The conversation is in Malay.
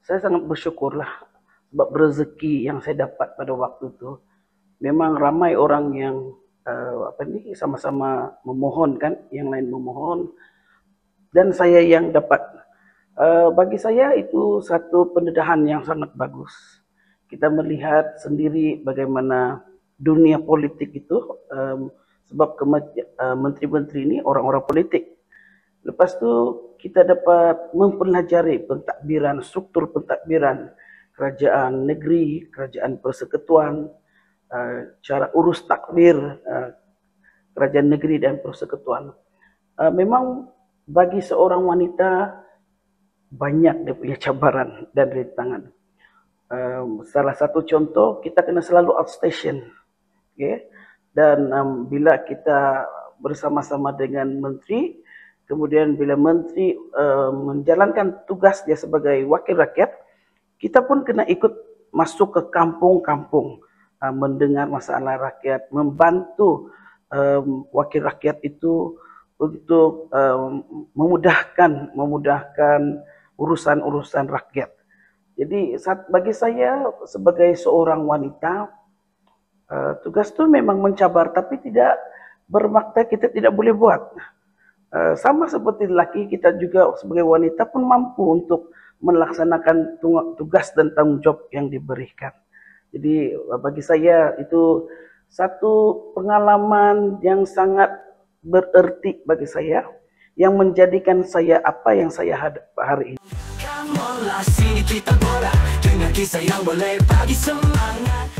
saya sangat bersyukurlah sebab rezeki yang saya dapat pada waktu itu. Memang ramai orang yang sama-sama memohon kan, yang lain memohon, dan saya yang dapat. Bagi saya itu satu pendedahan yang sangat bagus. Kita melihat sendiri bagaimana dunia politik itu, sebab menteri-menteri ini orang-orang politik. Lepas tu kita dapat mempelajari pentadbiran, struktur pentadbiran kerajaan negeri, kerajaan persekutuan, cara urus takbir kerajaan negeri dan persekutuan. Memang bagi seorang wanita banyak dia punya cabaran dan rintangan. Salah satu contoh, kita kena selalu outstation. Okay? Dan bila kita bersama-sama dengan menteri, kemudian bila menteri menjalankan tugas dia sebagai wakil rakyat, kita pun kena ikut masuk ke kampung-kampung, mendengar masalah rakyat, membantu wakil rakyat itu untuk memudahkan urusan-urusan rakyat. Jadi bagi saya sebagai seorang wanita, tugas itu memang mencabar, tapi tidak bermakna kita tidak boleh buat. Sama seperti lelaki, kita juga sebagai wanita pun mampu untuk melaksanakan tugas dan tanggung jawab yang diberikan. Jadi bagi saya itu satu pengalaman yang sangat bererti bagi saya, yang menjadikan saya apa yang saya hadapi hari ini. Come on lah, sini kita borak dengan kisah yang boleh bagi semangat.